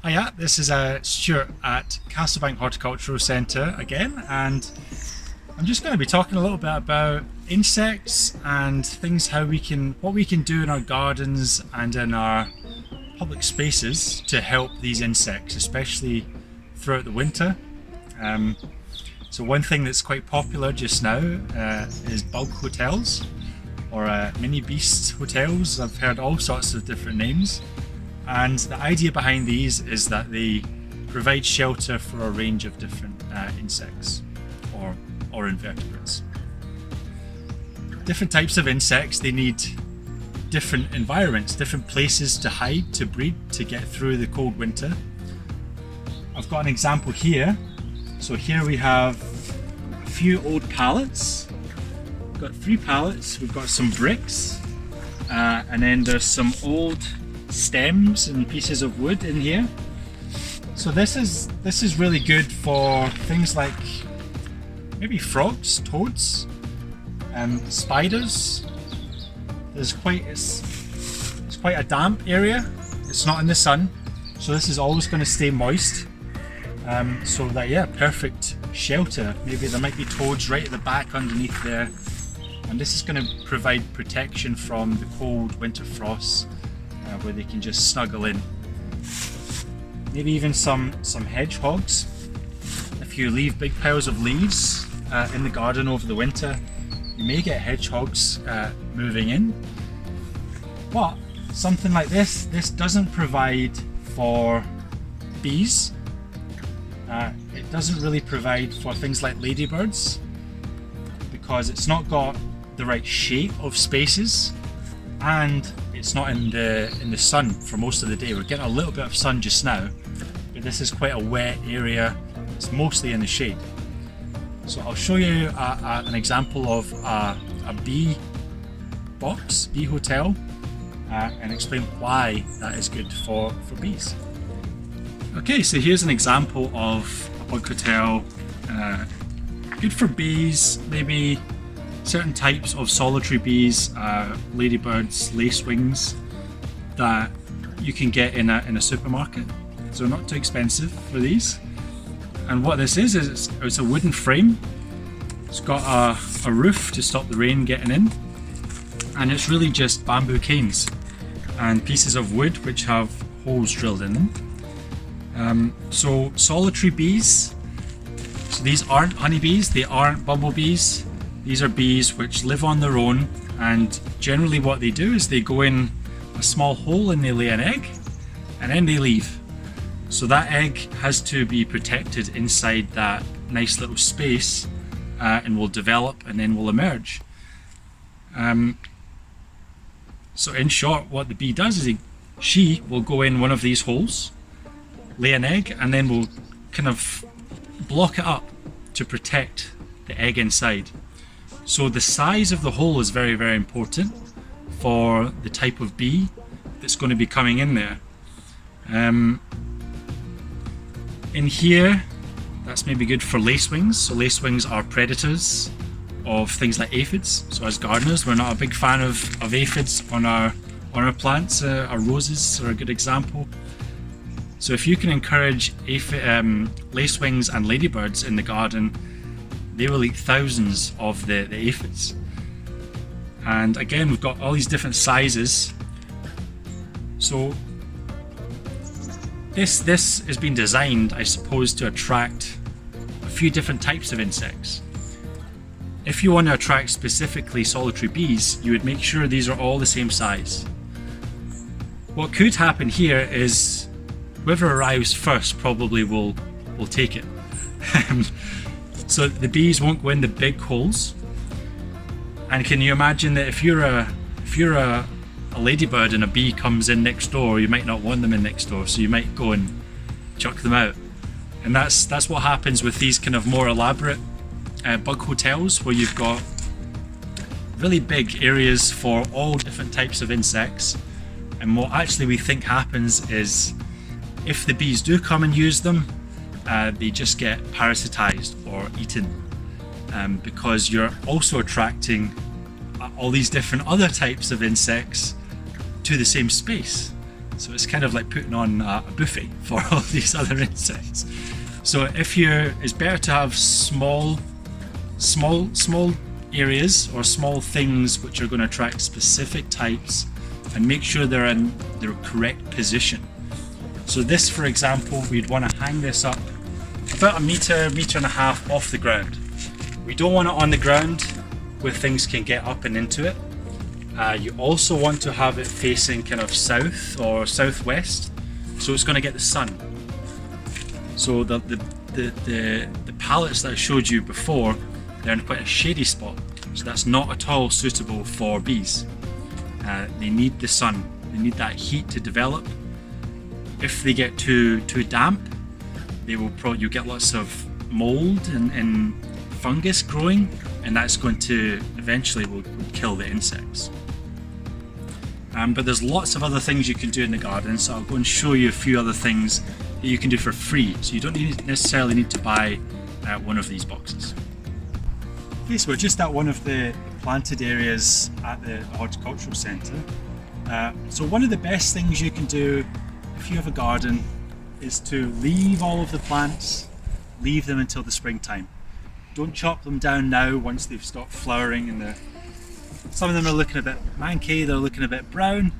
Hiya, this is Stuart at Castlebank Horticultural Centre again, and I'm just going to be talking a little bit about insects and things, what we can do in our gardens and in our public spaces to help these insects, especially throughout the winter. So one thing that's quite popular just now is bulk hotels, or mini beast hotels. I've heard all sorts of different names. And the idea behind these is that they provide shelter for a range of different insects or invertebrates. Different types of insects, they need different environments, different places to hide, to breed, to get through the cold winter. I've got an example here. So here we have a few old pallets. We've got 3 pallets, we've got some bricks, and then there's some old stems and pieces of wood in here. So this is really good for things like maybe frogs, toads, spiders. It's quite a damp area. It's not in the sun, so this is always going to stay moist. So that, perfect shelter. Maybe there might be toads right at the back underneath there, and this is going to provide protection from the cold winter frosts, where they can just snuggle in. Maybe even some hedgehogs. If you leave big piles of leaves in the garden over the winter, you may get hedgehogs moving in. But something like this doesn't provide for bees. It doesn't really provide for things like ladybirds, because it's not got the right shape of spaces, and it's not in the sun for most of the day. We're getting a little bit of sun just now, but this is quite a wet area. It's mostly in the shade. So I'll show you an example of a bee box, bee hotel, and explain why that is good for bees. Okay, so here's an example of a bug hotel, good for bees, maybe certain types of solitary bees, ladybirds, lacewings, that you can get in a supermarket. So not too expensive for these. And what this is it's a wooden frame. It's got a roof to stop the rain getting in, and it's really just bamboo canes and pieces of wood which have holes drilled in them. So solitary bees, so these aren't honeybees, they aren't bumblebees. These are bees which live on their own, and generally what they do is they go in a small hole and they lay an egg, and then they leave. So that egg has to be protected inside that nice little space, and will develop and then will emerge. So in short, what the bee does is she will go in one of these holes, lay an egg, and then will kind of block it up to protect the egg inside. So the size of the hole is very, very important for the type of bee that's going to be coming in there. In here, that's maybe good for lacewings. So lacewings are predators of things like aphids. So as gardeners, we're not a big fan of aphids on our plants. Our roses are a good example. So if you can encourage lacewings and ladybirds in the garden, they will eat thousands of the aphids. And again, we've got all these different sizes. So this has been designed, I suppose, to attract a few different types of insects. If you want to attract specifically solitary bees, you would make sure these are all the same size. What could happen here is whoever arrives first probably will take it. So the bees won't go in the big holes. And can you imagine that if you're a ladybird and a bee comes in next door, you might not want them in next door, so you might go and chuck them out. And that's what happens with these kind of more elaborate bug hotels, where you've got really big areas for all different types of insects. And what actually we think happens is, if the bees do come and use them, they just get parasitized or eaten, because you're also attracting all these different other types of insects to the same space. So it's kind of like putting on a buffet for all these other insects. So it's better to have small areas or small things which are going to attract specific types, and make sure they're in their correct position. So this, for example, we'd want to hang this up about a metre and a half off the ground. We don't want it on the ground where things can get up and into it. You also want to have it facing kind of south or southwest, so it's going to get the sun. So the pallets that I showed you before, they're in quite a shady spot, so that's not at all suitable for bees. They need the sun, they need that heat to develop. If they get too damp, you'll get lots of mold and fungus growing, and that's going to eventually will kill the insects. But there's lots of other things you can do in the garden, so I'll go and show you a few other things that you can do for free, so you don't necessarily need to buy one of these boxes. Okay, so we're just at one of the planted areas at the Horticultural Centre. So one of the best things you can do if you have a garden is to leave all of the plants, leave them until the springtime. Don't chop them down now once they've stopped flowering, and some of them are looking a bit manky, they're looking a bit brown,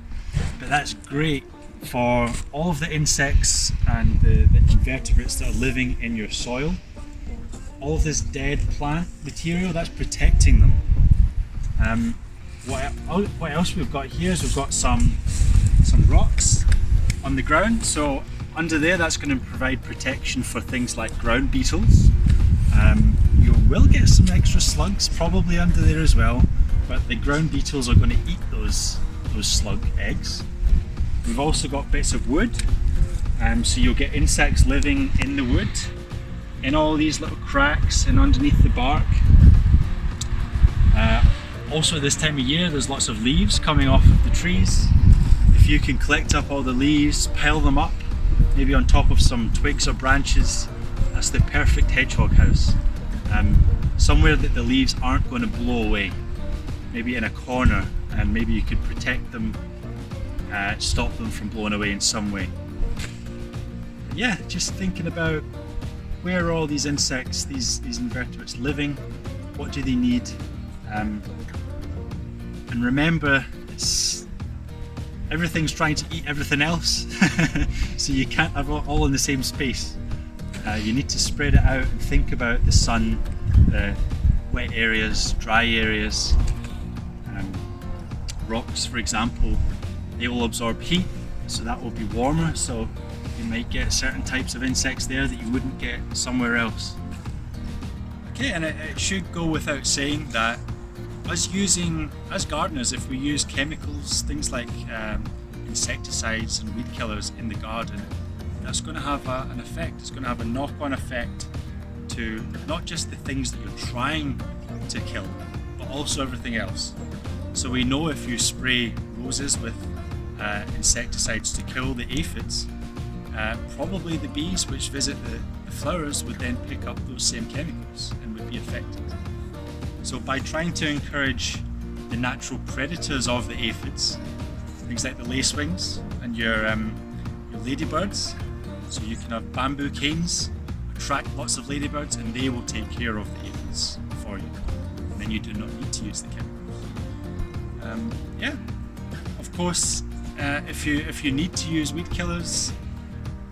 but that's great for all of the insects and the invertebrates that are living in your soil. All of this dead plant material, that's protecting them. What else we've got here is we've got some rocks on the ground. So under there, that's going to provide protection for things like ground beetles. You will get some extra slugs probably under there as well, but the ground beetles are going to eat those slug eggs. We've also got bits of wood, so you'll get insects living in the wood, in all these little cracks and underneath the bark. Also this time of year, there's lots of leaves coming off of the trees. If you can collect up all the leaves, pile them up, maybe on top of some twigs or branches, that's the perfect hedgehog house. Somewhere that the leaves aren't going to blow away, maybe in a corner, and maybe you could protect them, stop them from blowing away in some way. But yeah, just thinking about where are all these insects, these invertebrates living, what do they need, and remember, everything's trying to eat everything else, so you can't have it all in the same space. You need to spread it out and think about the sun, the wet areas, dry areas. Rocks, for example, they will absorb heat, so that will be warmer, so you might get certain types of insects there that you wouldn't get somewhere else. Okay, and it should go without saying that as gardeners, if we use chemicals, things like insecticides and weed killers in the garden, that's going to have an effect. It's going to have a knock-on effect to not just the things that you're trying to kill, but also everything else. So we know if you spray roses with insecticides to kill the aphids, probably the bees which visit the flowers would then pick up those same chemicals and would be affected. So by trying to encourage the natural predators of the aphids, things like the lacewings and your ladybirds, so you can have bamboo canes, attract lots of ladybirds, and they will take care of the aphids for you. And then you do not need to use the chemicals. Yeah, of course, if you need to use weed killers,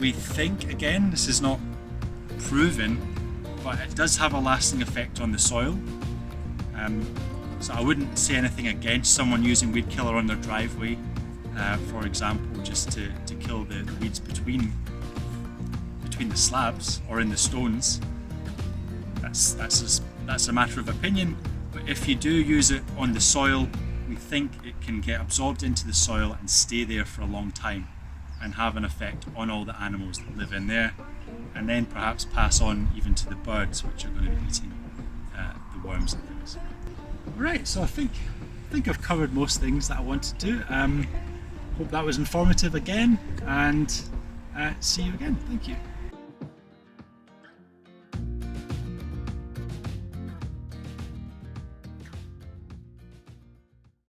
we think, again, this is not proven, but it does have a lasting effect on the soil. So I wouldn't say anything against someone using weed killer on their driveway, for example, just to kill the weeds between the slabs or in the stones. That's a matter of opinion, but if you do use it on the soil, we think it can get absorbed into the soil and stay there for a long time and have an effect on all the animals that live in there, and then perhaps pass on even to the birds which are going to be eating the worms and things. Right, so I think I've covered most things that I wanted to. Hope that was informative again, and see you again. Thank you.